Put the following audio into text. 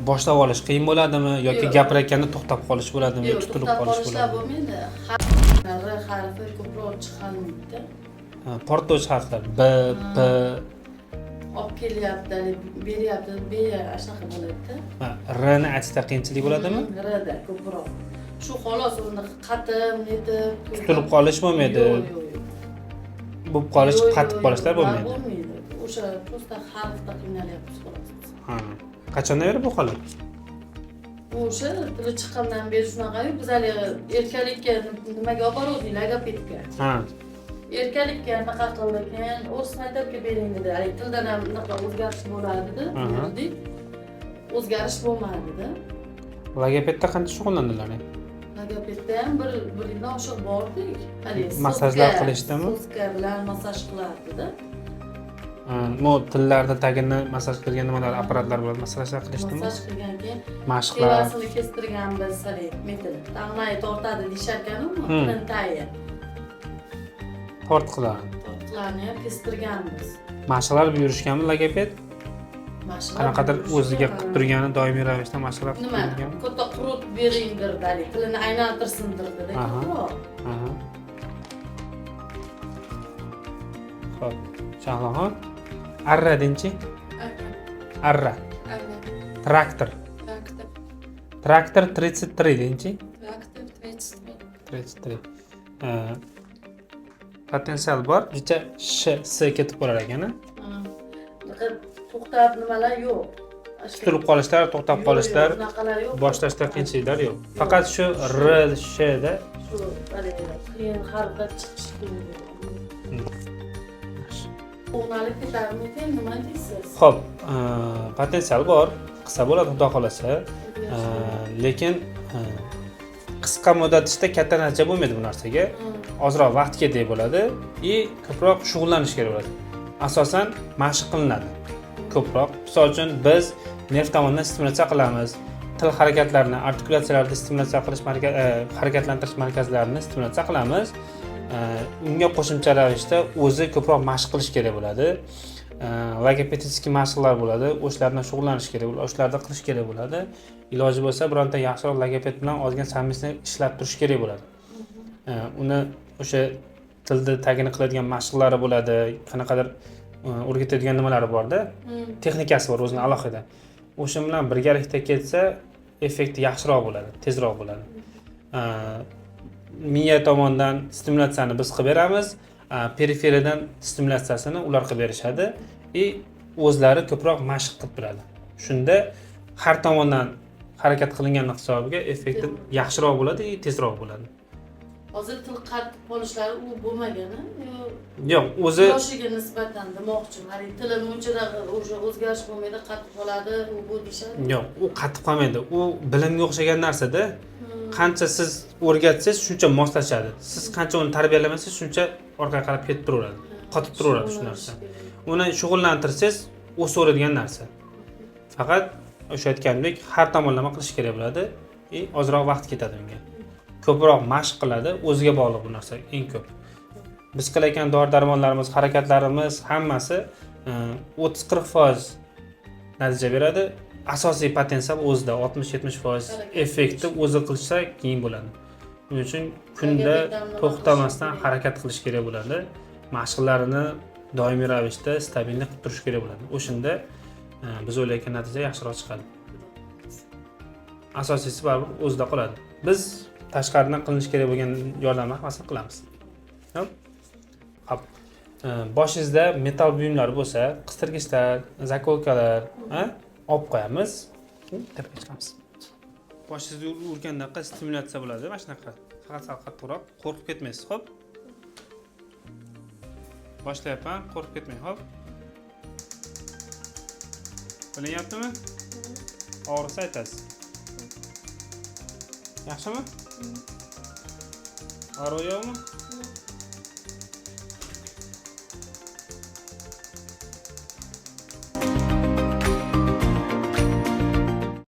boshlab olish qiyin bo'ladimi yoki Yo'q. gapirayotganda to'xtab qolish bo'ladimi Yo'q, tutilib to'xtab qolish qolishlar bo'ladimi? bo'lmaydi. R harfi ko'proq chiqolmaydi. Portlovchi harflar b p Olib kelyapti, beryapti, shunaqa bo'ladida. r ni aytishda qiyinchilik bo'ladimi? Rda ko'proq. Shu xolos uni qatim, netib, Tutilib qolish bo'lmaydi. Yo'q, yo'q. Bo'lib qolish, qatib qolishlar bo'lmaydi. Bo'lmaydi. O'sha prosta harfda qiynalyapmiz xolos. Ha. Qachondan beri bu holat? O'sha tili chiqqandan beri shunaqa-yu, biz hali erkalikka nimaga olib bordik, logopedga. Ha. Erkalikka anaqa qildik, keyin o'z maktabga bering dedi. Hali tildan ham anaqa o'zgarish bo'ladi-da, dedik. O'zgarish bo'lmadi-da. Logopedda qancha shug'ullandilar? Logopedda ham bir yildan oshiq bordik. Hali Massajlar qilishdimi? So'zga bilan massaj qilardi-da. Bu tillarda tagini massaj qilgan nimalar apparatlar bilan massajlar qilishdimi? Massaj qilgan keyin Mashqlar. tevasini kestirganmiz, hali metil. Tag'nay tortadi deyisharkan-ku, tilini tayi. Tortqilar. Tortlarni ham kestirganmiz. Mashqlar buyurishganmi logoped? Mashqlar Qanaqadir buyurishgan. o'ziga qilib turgani doimiy ravishda mashqlar qilib Nima? turgan. Katta qurut beringdir, dali. Tilini aylantirsindir-da. Aha. Ko'proq. Aha. Xo'p, Shahloxon. Arra deyinchi? Arra. Traktor. Traktor 33 deyinchi? 33. Potensial bor, juda s ketib qolar ekan. To'xtab nimalar yo'q. Tutilib qolishlar, to'xtab qolishlar, Bunaqalar yo'q. boshlashda qiyinchiliklar yo'q. Faqat shu r sh da Shu qiyin harflar chiqishi qiyin. O'g'nalib ketarmikin, nima deysiz? Xo'p, potensial bor, qilsa bo'ladi xudo xolasa. Lekin qisqa muddat ichida katta natija bo'lmaydi bu narsaga. Ozroq vaqt kerak bo'ladi va ko'proq shug'ullanish kerak bo'ladi. Asosan mashq qilinadi. Ko'proq, misol uchun biz nerv tomonidan stimulyatsiya qilamiz. Til harakatlarini, artikulyatsiyalarni stimulyatsiya qilish harakatlantirish markazlarini stimulyatsiya qilamiz. Unga qo'shimcha ravishda o'zi ko'proq mashq qilish kerak bo'ladi. Logopedический mashqlar bo'ladi, o'shalardan shug'ullanish kerak bo'ladi, o'shalarda qilish kerak bo'ladi. Iloji bo'lsa, bironta yaxshiroq logoped bilan ozgina совместно ishlab turish kerak bo'ladi. Uni o'sha tilni tagini qiladigan mashqlari bo'ladi, qanaqadir o'rgatadigan nimalari bor-da, texnikasi bor o'zining alohida. O'sha bilan birgalikda ketsa, effekti yaxshiroq bo'ladi, tezroq bo'ladi. Miya tomonidan stimulyatsiyani biz qilib beramiz, periferiyadan stimulyatsiyasini ular qilib berishadi va o'zlari ko'proq mashq qilib turadi. Shunda har tomondan harakat qilingan hisobiga effekti yaxshiroq bo'ladi va tezroq bo'ladi. Hozir til qattiq qolishlari u bo'lmagani, yo'q, o'zi yoshiga nisbatan demoqchiman. Hali tilim unchada o'sha o'zgarish bo'lmaydi, qattiq qoladi, u bu deyshadi. yo'q, u qattiq qolmaydi. U bilimga o'xshagan narsa-da. Qancha siz o'rgatsangiz, shuncha moslashadi. Siz qancha uni tarbiyalamasangiz, shuncha orqaga qarab ketib turaveradi. Qotib turaveradi shu narsa. Uni shug'ullantirsangiz, o'saveradigan narsa. Faqat o'sha aytgandek, har tomonlama qilish kerak bo'ladi va ozroq vaqt ketadi unga. Ko'proq mashq qiladi, o'ziga bog'liq bu narsa eng ko'p. Biz qilayotgan dori-darmonlarimiz, harakatlarimiz hammasi 30-40% natija beradi. Asosiy potensial o'zida 60-70% effekti o'zi qilsa keyin bo'ladi. Shuning uchun kunda to'xtamasdan harakat qilish kerak bo'ladi. Mashqlarini doimiy ravishda stabilni qilib turish kerak bo'ladi. O'shanda biz o'ylayotgan natija yaxshiroq chiqadi. Asosiysi baribir o'zida qoladi. Biz tashqaridan qilinish kerak bo'lgan yordamni hammasini qilamiz. Hop. Boshingizda metal buyumlar bo'lsa, qistirgichlar, zakolkalar, olib qo'yamiz. Tepaga chiqamiz. Boshingizga urganda stimulyatsiya bo'ladi, mana shunaqa. Faqat sal qattiqroq, qo'rqib ketmaysiz, xo'p? Boshlayapman, qo'rqib ketmang, xo'p? Bilinyaptimi? Og'riqsa aytasiz. Yaxshimi? Og'riq yo'qmi?